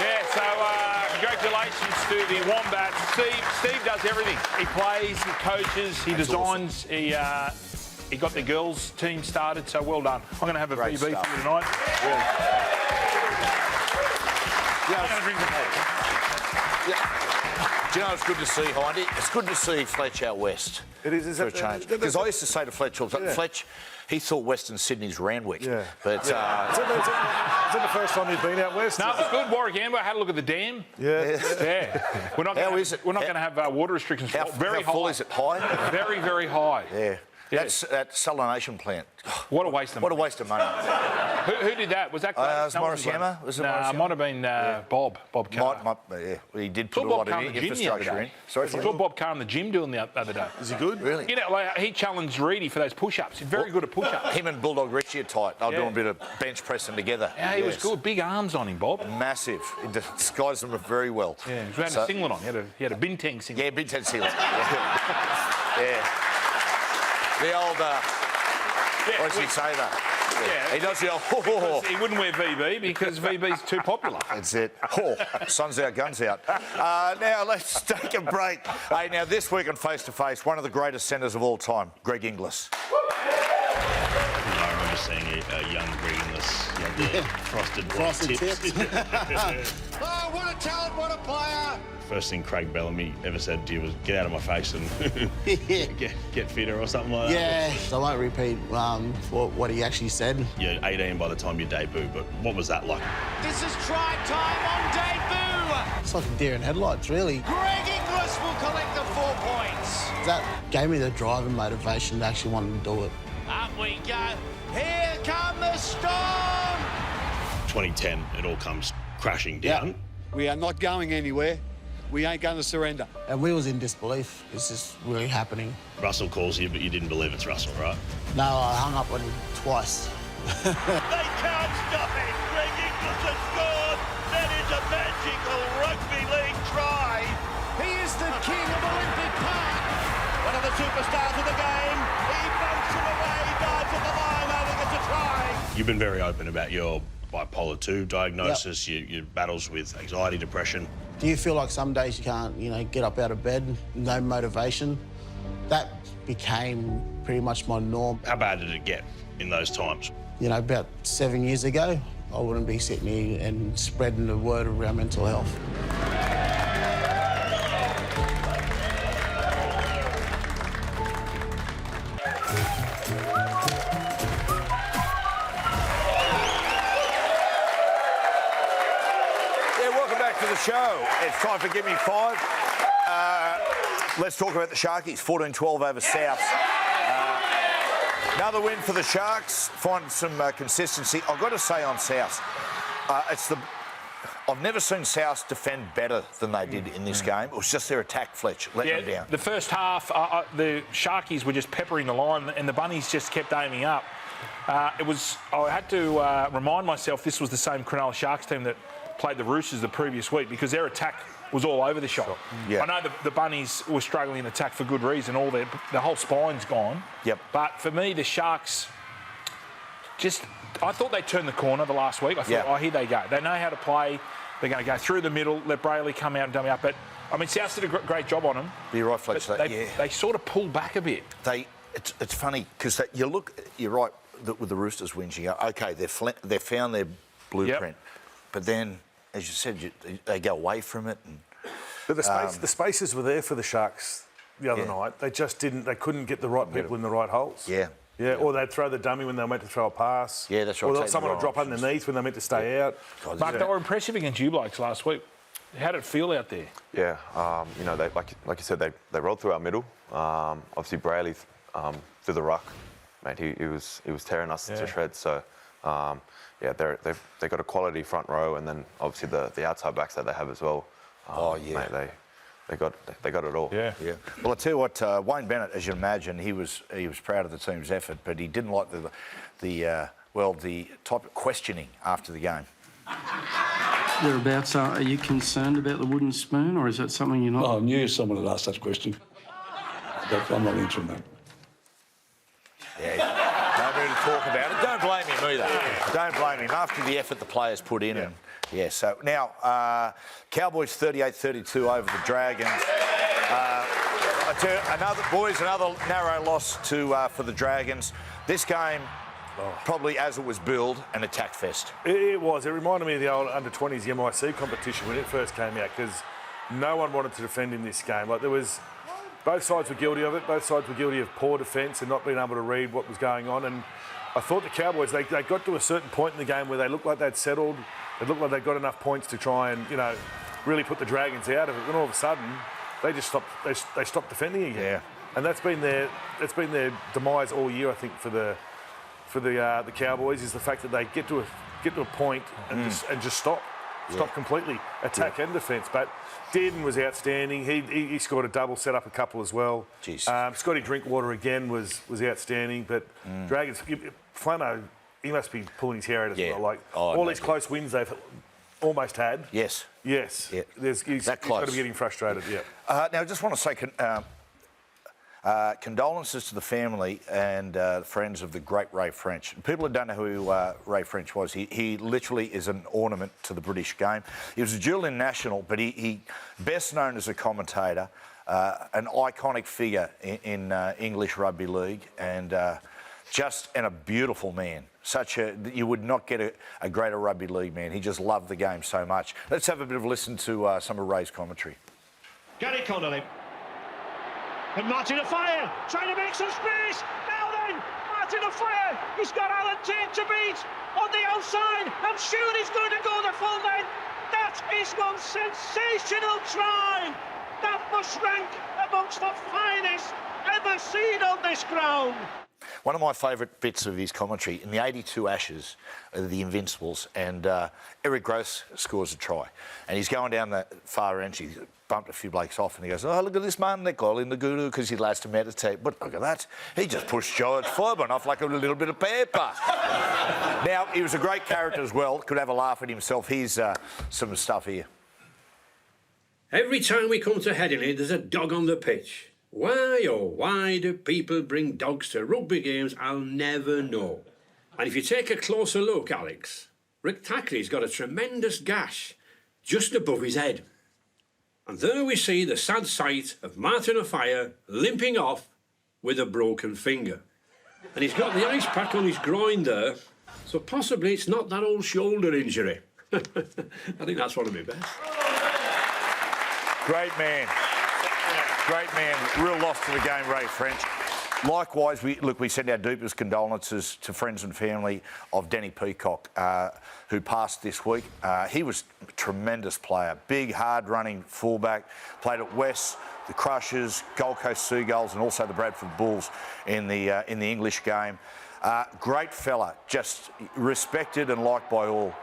Yeah, so congratulations to the Wombats. Steve does everything. He plays, he coaches, he designs, he got the girls' team started, so well done. I'm going to have a Great VB stuff. for you tonight. Yeah. I'm going to drink the Do you know it's good to see, Hindy? It's good to see Fletch out west. It is For a change. Because I used to say to Fletch all the time, Fletch, he thought Western Sydney's Randwick. Yeah. But is that the first time you've been out west? No, it was good. Warwick Amber had a look at the dam. Yeah. Yeah. We're not How gonna is it? We're not going to have water restrictions. how Very full high. is it? High? Very, very high. Yeah. Yeah. That's that salination plant. What a waste of What a money. waste of money. Who did that? Was that It was no, Morris wasn't Yama? Was it Nah, Morris it might have been Bob Carr. yeah. Well, he did put Saw a lot Bob of Carr in the gym the other infrastructure in. day. Sorry, I saw Bob Carr in the gym doing the other day. Is he good? Really? You know, like, he challenged Reedy for those push-ups. He's very good at push-ups. Him and Bulldog Richie are tight. They'll do Yeah. a bit of bench pressing together. Yeah, he was Yes. good. Big arms on him, Bob. Massive. He disguised them very well. Yeah, he was wearing a singlet on. He had a bintang singlet. Yeah, Big Ten Sealer. Yeah. The old, what does he say that? Yeah. He does the old, He wouldn't wear VB because VB's too popular. That's it. Sun's out, guns out. Now, let's take a break. Hey, now, this week on Face to Face, one of the greatest centres of all time, Greg Inglis. I remember seeing a young Greg Inglis, the frosted tips. Oh, what a talent, what a player! First thing Craig Bellamy ever said to you was, get out of my face and get fitter or something like that. Yeah, I won't repeat what he actually said. You're 18 by the time you debut, but what was that like? This is try time on debut! It's like a deer in headlights, really. Greg Inglis will collect the 4 points. That gave me the drive and motivation to actually want to do it. Up we go. Here come the Storm! 2010, it all comes crashing down. We are not going anywhere. We ain't going to surrender. And we was in disbelief. Is this really happening? Russell calls you, but you didn't believe it's Russell, right? No, I hung up on him twice. They can't stop it! Greg Inglis has scored! That is a magical rugby league try! He is the king of Olympic Park. One of the superstars of the game. He bumps him away, dives at the line, I think it's a try. You've been very open about your bipolar 2 diagnosis, your battles with anxiety, depression. Do you feel like some days you can't, get up out of bed, no motivation? That became pretty much my norm. How bad did it get in those times? About 7 years ago, I wouldn't be sitting here and spreading the word around mental health. To the show. It's time for Give Me 5. Let's talk about the Sharkies. 14-12 over Souths. Another win for the Sharks. Find some consistency. I've got to say on Souths, I've never seen Souths defend better than they did in this game. It was just their attack, Fletch, letting them down. The first half, the Sharkies were just peppering the line and the Bunnies just kept aiming up. I had to remind myself this was the same Cronulla Sharks team that played the Roosters the previous week because their attack was all over the shop. Yeah. I know the Bunnies were struggling in attack for good reason. The whole spine's gone. Yep. But for me, the Sharks I thought they turned the corner the last week. I thought, here they go. They know how to play. They're going to go through the middle, let Brayley come out and dummy up. But, South did a great job on them. You're right, Fletch. They sort of pulled back a bit. It's funny because you're right, with the Roosters wins, you go, OK, they've found their blueprint. Yep. But then, as you said, they go away from it. But the spaces were there for the Sharks the other night. They just didn't. They couldn't get the right people in the right holes. Yeah. Yeah, or they'd throw the dummy when they were meant to throw a pass. Yeah, that's right. Or someone would drop underneath when they meant to stay out. Mark, they were impressive against you blokes last week. How did it feel out there? Yeah, they, like you said, they rolled through our middle. Obviously, Brayley through the ruck, mate, he was tearing us to shreds. So, they've got a quality front row, and then obviously the outside backs that they have as well. Mate, they got it all. Yeah. Well, I tell you what, Wayne Bennett, as you imagine, he was proud of the team's effort, but he didn't like the type of questioning after the game. Thereabouts, are you concerned about the wooden spoon, or is that something you're not? Oh, I knew someone would ask that question. I'm not answering that. Yeah, no need to talk about it. Don't blame him either. Don't blame him. After the effort the players put in. Yeah. So now, Cowboys 38-32 over the Dragons. I tell you, another narrow loss for the Dragons. This game, probably as it was billed, an attack fest. It was. It reminded me of the old under-20s MIC competition when it first came out because no one wanted to defend in this game. Like, there was... Both sides were guilty of it. Both sides were guilty of poor defence and not being able to read what was going on. And I thought the Cowboys, they got to a certain point in the game where they looked like they'd settled. It looked like they got enough points to try and, really put the Dragons out of it. Then all of a sudden, they just stopped. They stopped defending again. Yeah. And that's been their demise all year, I think, for the Cowboys, is the fact that they get to a point and just stop. Stop completely, attack and defence. But Dearden was outstanding. He scored a double, set up a couple as well. Scotty Drinkwater again was outstanding. But Dragons, Flano, he must be pulling his hair out as well. Like all these close wins they've almost had. Yes. Yeah. He's got to be getting frustrated. Yeah. Now I just want to say. Condolences to the family and friends of the great Ray French. People who don't know who Ray French was, he literally is an ornament to the British game. He was a dual international, but he best known as a commentator, an iconic figure in English rugby league, and a beautiful man. You would not get a greater rugby league man. He just loved the game so much. Let's have a bit of a listen to some of Ray's commentary. Gary Connolly. And Marty Nawaqanitawase trying to make some space. Now then, Marty Nawaqanitawase, he's got Alan Tate to beat on the outside. I'm sure he's going to go the full length. That is one sensational try. That must rank amongst the finest ever seen on this ground. One of my favourite bits of his commentary, in the 82 Ashes, the Invincibles, and Eric Gross scores a try. And he's going down the far end, he's bumped a few blokes off, and he goes, oh, look at this man, they call him the guru because he likes to meditate. But look at that, he just pushed George Foreman off like a little bit of paper. Now, he was a great character as well, could have a laugh at himself. Here's some stuff here. Every time we come to Headingley, there's a dog on the pitch. Why, oh, why do people bring dogs to rugby games? I'll never know. And if you take a closer look, Alex, Rick Tackley's got a tremendous gash just above his head. And there we see the sad sight of Marty Nawaqanitawase limping off with a broken finger. And he's got the ice pack on his groin there, so possibly it's not that old shoulder injury. I think that's one of my best. Great man. Great man, real loss to the game, Ray French. Likewise, we send our deepest condolences to friends and family of Denny Peacock, who passed this week. He was a tremendous player, big, hard-running fullback, played at West, the Crushers, Gold Coast Seagulls, and also the Bradford Bulls in the English game. Great fella, just respected and liked by all.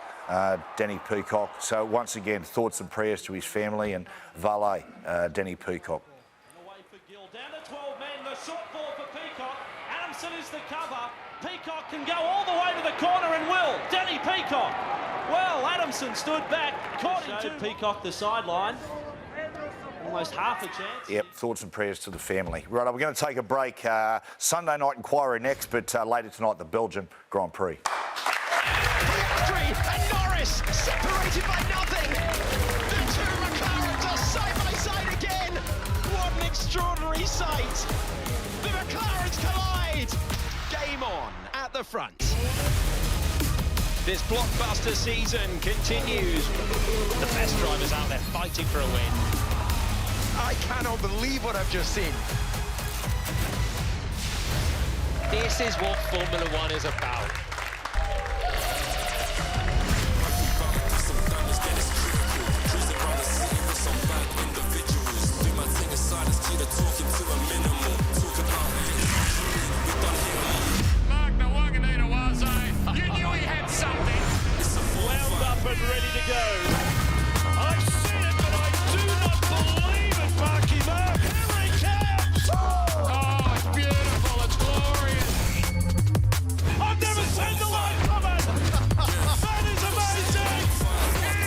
Denny Peacock. So once again, thoughts and prayers to his family and valet, Denny Peacock. Is the cover. Peacock can go all the way to the corner and will. Denny Peacock. Well, Adamson stood back, caught him to Peacock the sideline. Almost half a chance. Yep, thoughts and prayers to the family. Right, we're going to take a break. Sunday night inquiry next, but later tonight, the Belgian Grand Prix. And Norris separated by nothing. The two McLarens are side by side again. What an extraordinary sight. The McLarens collide. Game on at the front. This blockbuster season continues. The best drivers out there fighting for a win. I cannot believe what I've just seen. This is what Formula One is about. Mark Nawaqanitawase, you knew he had something. Wound up and ready to go. I see it, but I do not believe it, Marky Mark. Here he comes. Oh, it's beautiful. It's glorious. I've never seen the like of it. That is amazing.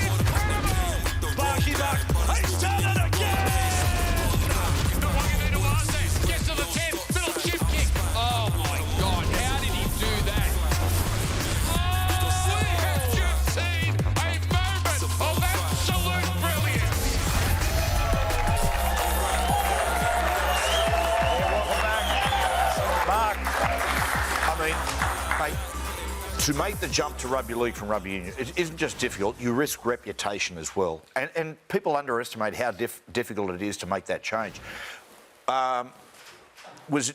Incredible. Marky Mark, he's done it again. Nawaqanitawase gets to the 10th. Little chip kick. Oh, my God. How did he do that? We have just seen a moment of absolute brilliance. Mark, I mean, mate, to make the jump to rugby league from rugby union, it isn't just difficult, you risk reputation as well. And people underestimate how difficult it is to make that change.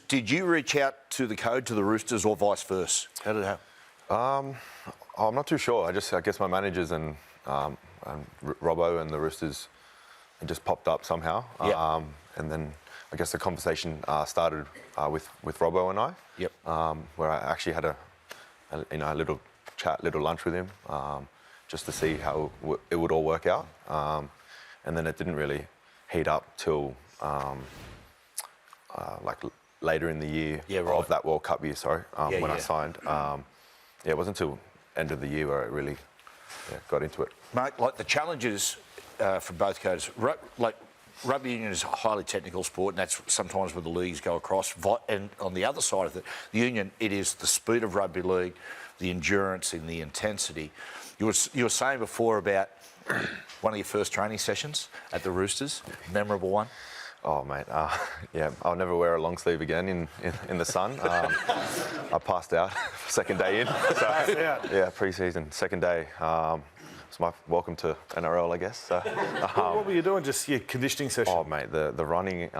Did you reach out to the code, to the Roosters, or vice versa? How did it happen? I'm not too sure. I guess my managers and Robbo and the Roosters, it just popped up somehow. Yep. And then I guess the conversation started with Robbo and I. Yep. Where I actually had a little chat, little lunch with him, just to see how it would all work out. And then it didn't really heat up till like later in the year of that World Cup year. When I signed. It wasn't until end of the year where I really got into it. Mark, like the challenges for both codes, like rugby union is a highly technical sport, and that's sometimes where the leagues go across. And on the other side of the union, it is the speed of rugby league, the endurance and the intensity. You were saying before about one of your first training sessions at the Roosters, memorable one. Oh, mate, I'll never wear a long sleeve again in the sun. I passed out second day in. So, pre-season, second day. It's my welcome to NRL, I guess. So, what were you doing? Just your conditioning session? Oh, mate, the running.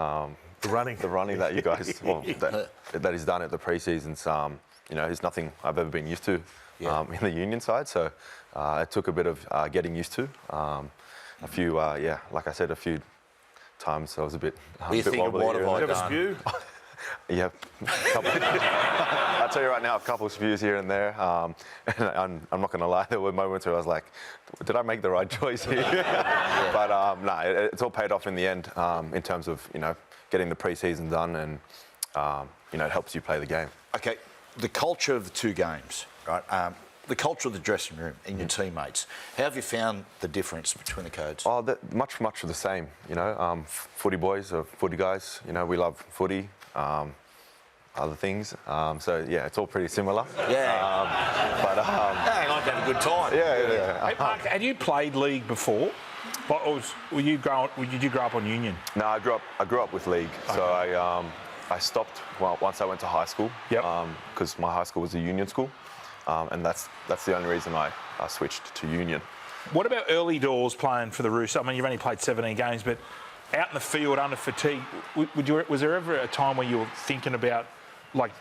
The running that you guys, that is done at the pre-seasons, is nothing I've ever been used to in the union side. So it took a bit of getting used to. A few, like I said, a few times I was a bit wobbly. What have I done? done? Spew? Yeah, I'll tell you right now, a couple of spews here and there. And I'm not going to lie, there were moments where I was like, did I make the right choice here? But no, it's all paid off in the end in terms of, getting the pre-season done and, it helps you play the game. Okay, the culture of the two games, right? The culture of the dressing room and your teammates. How have you found the difference between the codes? Oh, much of the same. Footy boys or footy guys. We love footy, other things. So yeah, it's all pretty similar. Yeah. I like to have a good time. Yeah. Hey, Mark, had you played league before? Or did you grow up on union? No, I grew up with league. Okay. So I stopped once I went to high school. Yep. Because my high school was a union school. And that's the only reason I switched to union. What about early doors playing for the Roosters? I mean, you've only played 17 games, but out in the field under fatigue, was there ever a time where you were thinking about, like,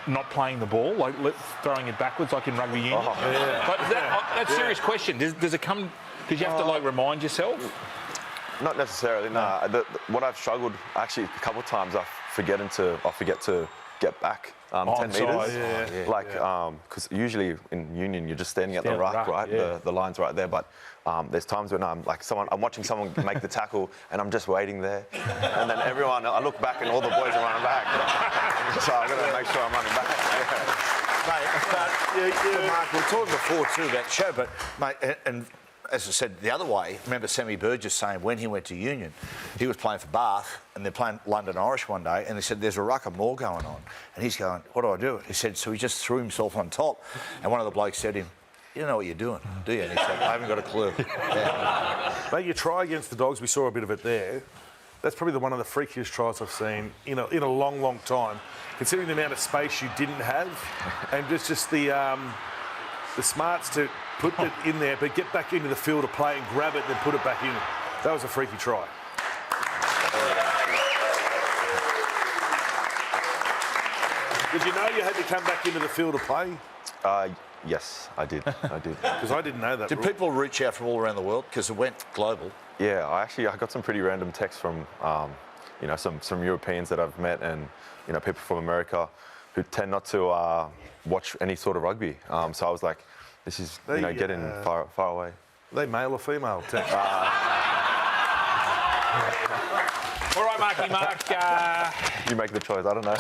not playing the ball, like throwing it backwards, like in rugby union? That's a serious question. Does it come because you have to remind yourself? Not necessarily. No. What I've struggled actually a couple of times, I forget to get back 10 metres. Because usually in union you're just standing at the ruck, right? Yeah. The line's right there. But there's times when I'm watching someone make the tackle and I'm just waiting there, and then I look back and all the boys are running back. So I've got to make sure I'm running back. Mate, Mark, we were talking before too about the show, but mate, and as I said, the other way, remember Sammy Burgess saying when he went to Union, he was playing for Bath and they're playing London Irish one day and they said, there's a ruck of more going on. And he's going, what do I do? He said, so he just threw himself on top. And one of the blokes said to him, you don't know what you're doing, do you? And he said, I haven't got a clue. Mate, you try against the Dogs, we saw a bit of it there. That's probably one of the freakiest tries I've seen in a long, long time, considering the amount of space you didn't have and just the smarts to put it in there, but get back into the field to play and grab it, then put it back in. That was a freaky try. Did you know you had to come back into the field to play? Yes, I did. Because I didn't know that. Did people reach out from all around the world? Because it went global. Yeah, I got some pretty random texts from, some Europeans that I've met and, people from America who tend not to watch any sort of rugby. So I was like, this is, getting far away. Are they male or female? All right, Marky Mark. You make the choice, I don't know.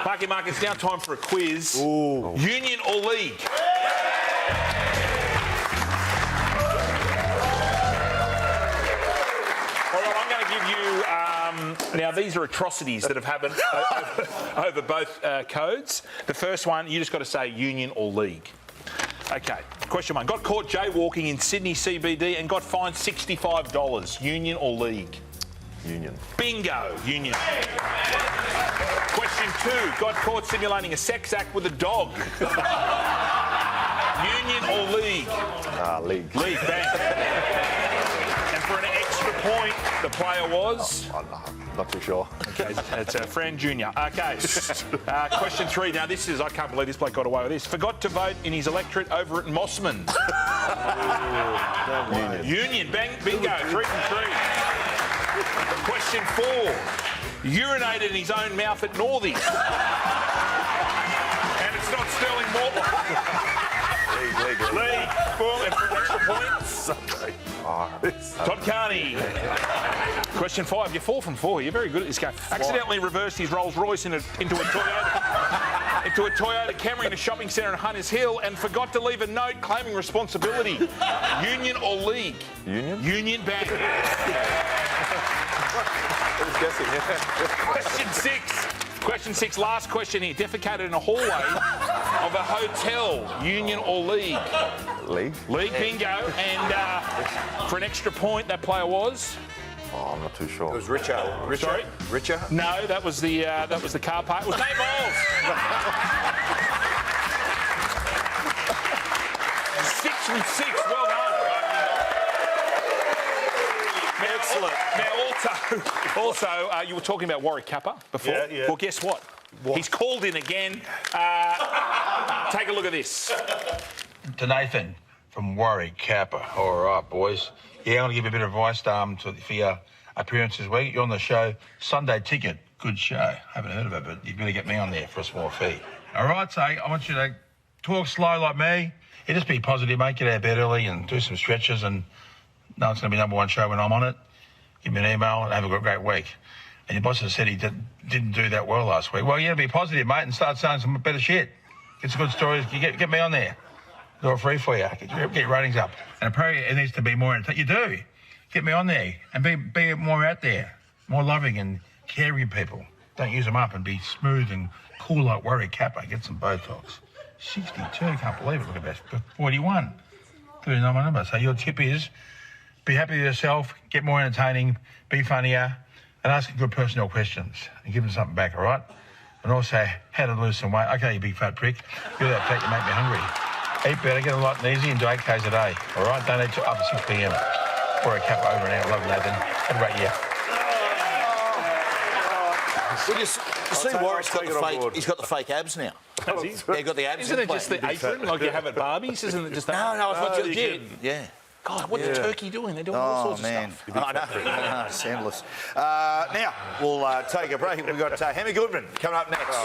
Marky Mark, it's now time for a quiz. Ooh. Union or league? All right, I'm going to give you... now, these are atrocities that have happened over both codes. The first one, you just got to say union or league. Okay, question one. Got caught jaywalking in Sydney CBD and got fined $65. Union or league? Union. Bingo, union. Question two. Got caught simulating a sex act with a dog. Union or league? League. League, bang. And for an extra point, the player was? Not too sure. Okay, it's Fran Jr. Okay. Question 3. Now, this is, I can't believe this bloke got away with this. Forgot to vote in his electorate over at Mossman. Union, bang, bingo, 3 from 3. Question 4. Urinated in his own mouth at Northie. And it's not Sterling Morton. League. Boom, and for an extra point. Todd Carney. Question 5. You're 4 from 4. You're very good at this game. Accidentally reversed his Rolls Royce into a Toyota Camry in a shopping centre in Hunters Hill and forgot to leave a note claiming responsibility. Union or league? Union? Union, bang. I was guessing, yeah. Question 6. Question 6, last question here. Defecated in a hallway of a hotel, Union or league? League. League, bingo. And for an extra point, that player was? Oh, I'm not too sure. It was Richard. Sorry? Richard? No, that was the car park. It was Dave Bowles. 6 from 6. Well done. Excellent. Now, also, you were talking about Warwick Kappa before. Yeah. Well, guess what? He's called in again. Take a look at this. To Nathan from Warwick Kappa. All right, boys. Yeah, I'm going to give you a bit of advice for your appearance this week. You're on the show. Sunday Ticket. Good show. Haven't heard of it, but you better get me on there for a small fee. All right, so I want you to talk slow like me. Yeah, just be positive, mate. Get out of bed early and do some stretches and know it's going to be #1 show when I'm on it. Give me an email and have a great week. And your boss has said he didn't do that well last week. Well, you got to be positive, mate, and start saying some better shit. Get some good stories. Get me on there. Do it free for you. Get your ratings up. And apparently it needs to be more entertaining. You do. Get me on there and be more out there, more loving and caring people. Don't use them up and be smooth and cool like Warwick Kappa. Get some Botox. 62, can't believe it. Look at that. 41. 39 my number. So your tip is be happy with yourself, get more entertaining, be funnier, and ask good personnel questions and give them something back, all right? And also, how to lose some weight. Okay, you big fat prick. You're that fat, you make me hungry. Eat better, get a lot easy, and do 8 Ks a day, all right? Don't eat till after 6 p.m. Or a cap over and out. Love you, Nathan. Have a great year. Well, you see Warwick's got the fake. He's got the fake abs now. Has he? Yeah, got the abs. Isn't it just the apron like you have at Barbies? Isn't it just that? No, it's what you did. Yeah. God, what's the turkey doing? They're doing all sorts of stuff. I know. It's endless. Now, we'll take a break. We've got Hammy Goodman coming up next.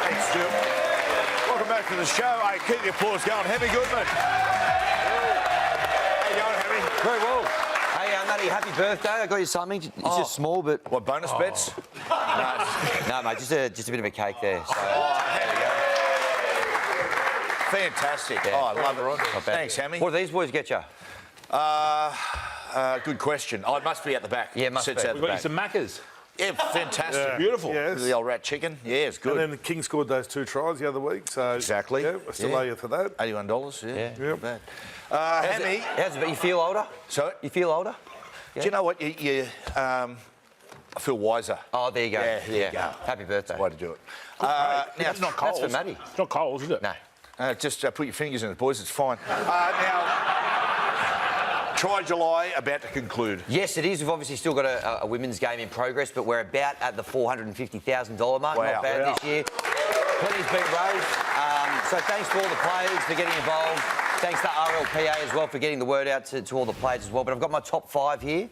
Thanks, Stu. Welcome back to the show. Hey, keep the applause going. Hammy Goodman. How you going, Hammy? Very well. Hey, Matty, happy birthday. I got you something. It's just small, but... What, bonus bets? No, mate, just a bit of a cake there. So. There you go. Fantastic. Yeah. Oh, I love it. Thanks, Hammy. What do these boys get you? Good question. Oh, it must be at the back. Yeah, it must Sits be. out We've the got you back. some Maccas. Yeah, fantastic. Yeah. Beautiful. Yes. The old rat chicken. Yeah, it's good. And then the King scored those 2 tries the other week, so... Exactly. Yeah, I still owe you for that. $81, yeah. Yeah. Not bad. Hammy... How's it, but you feel older? So, You feel older? do you know what? I feel wiser. Oh, there you go. Yeah, there you go. Happy birthday. Way to do it. Now, That's not Coles. That's for Matty. It's not Coles, is it? No. just put your fingers in it, boys. It's fine. Now, Try July about to conclude. Yes, it is. We've obviously still got a women's game in progress, but we're about at the $450,000 mark. Wow. Not bad this year. Plenty's been raised. So thanks to all the players for getting involved. Thanks to RLPA as well for getting the word out to all the players as well. But I've got my top 5 here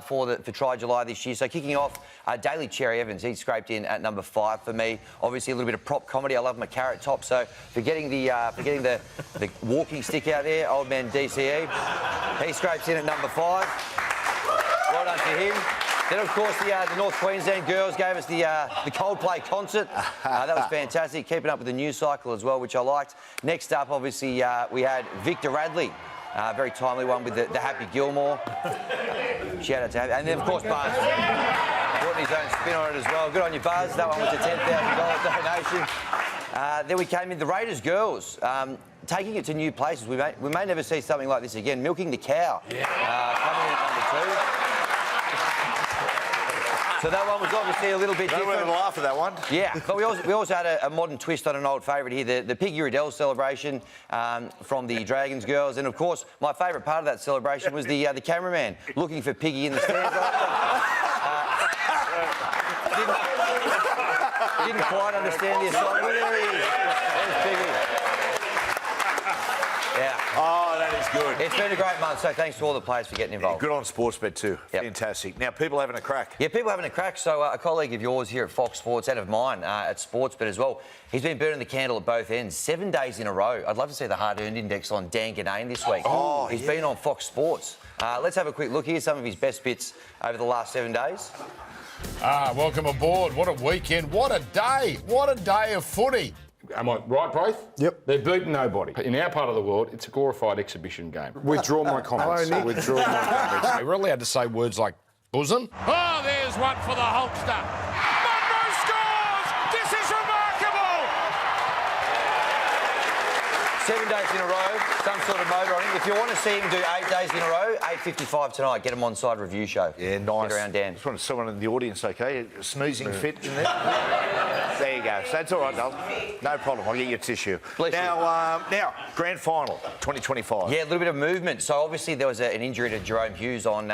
for Try July this year. So kicking off, Daly Cherry Evans. He scraped in at number 5 for me. Obviously a little bit of prop comedy. I love my carrot top. So for getting the walking stick out there, old man DCE, he scrapes in at number 5. Well done to him. Then, of course, the North Queensland girls gave us the Coldplay concert. That was fantastic. Keeping up with the news cycle as well, which I liked. Next up, obviously, we had Victor Radley. Very timely one with the Happy Gilmore. Shout out to Happy. And then, of course, Buzz. Putting his own spin on it as well. Good on you, Buzz. That one was a $10,000 donation. Then we came in the Raiders girls. taking it to new places. We may never see something like this again. Milking the cow. Coming in at number 2. So that one was obviously a little bit different. No way to laugh at that one. Yeah, but we also had a modern twist on an old favourite here, the Piggy Riddell celebration from the Dragons girls. And, of course, my favourite part of that celebration was the cameraman looking for Piggy in the stands. Didn't quite understand the assignment. There he is. There's Piggy. Yeah. Oh, that is good. It's been a great month, so thanks to all the players for getting involved. Good on Sportsbet too. Yep. Fantastic. Now, people having a crack. Yeah, people having a crack. So a colleague of yours here at Fox Sports and of mine at Sportsbet as well, he's been burning the candle at both ends 7 days in a row. I'd love to see the hard-earned index on Dan Ganane this week. Oh, He's been on Fox Sports. Let's have a quick look here, some of his best bits over the last 7 days. Welcome aboard. What a weekend. What a day. What a day of footy. Am I right, Braith? Yep. They've beaten nobody. In our part of the world, it's a glorified exhibition game. Withdraw my comments. Withdraw my comments. We're allowed to say words like bosom. Oh, there's one for the Hulkster. Munro scores! This is remarkable! 7 days in a row, some sort of motor on him. If you want to see him do 8 days in a row, 8:55 tonight, get him on Side Review Show. Yeah, nice. Get around Dan. Just wanted someone in the audience, okay? A sneezing fit in there. There you go. So that's all right, Dal. No problem. I'll get you a tissue. Now, grand final, 2025. Yeah, a little bit of movement. So obviously there was an injury to Jerome Hughes on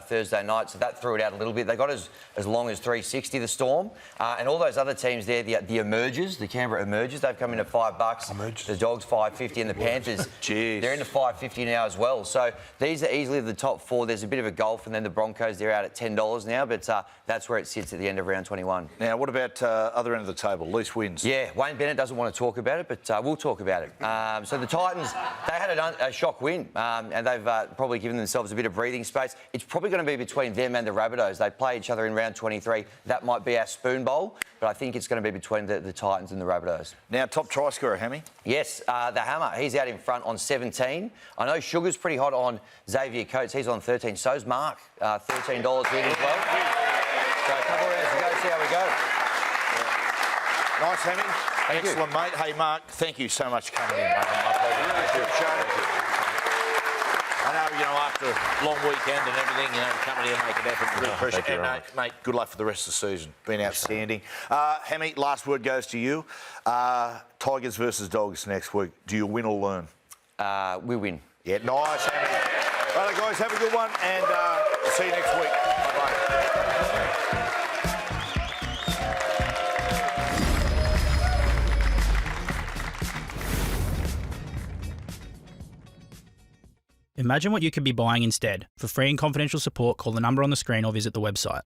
Thursday night, so that threw it out a little bit. They got as long as 360, the Storm, and all those other teams there, the Emergers, the Canberra Emergers, they've come in at $5. The Dogs $5.50, and the Panthers, they're into $5.50 now as well. So these are easily the top 4. There's a bit of a gulf, and then the Broncos, they're out at $10 now, but that's where it sits at the end of round 21. Now, what about other end of the table, least wins? Yeah, Wayne Bennett doesn't want to talk about it, but we'll talk about it. So the Titans, they had a shock win, and they've probably given themselves a bit of breathing space. It's probably going to be between them and the Rabbitohs. They play each other in round 23. That might be our spoon bowl, but I think it's going to be between the Titans and the Rabbitohs. Now, top try scorer, Hammy? Yes, the Hammer. He's out in front on 17. I know Sugar's pretty hot on Xavier Coates. He's on 13. So's Mark, $13 win as well. So a couple of rounds to go, see how we go. Nice, Hammy. Excellent, mate. Hey, Mark, thank you so much for coming in, mate. My pleasure. I know, after a long weekend and everything, coming here and make an effort. Really appreciate it. Mate, good luck for the rest of the season. Been outstanding. Hammy, last word goes to you. Tigers versus Dogs next week. Do you win or learn? We win. Yeah, nice, Hammy. Right, guys, have a good one, and see you next week. Bye-bye. Imagine what you could be buying instead. For free and confidential support, call the number on the screen or visit the website.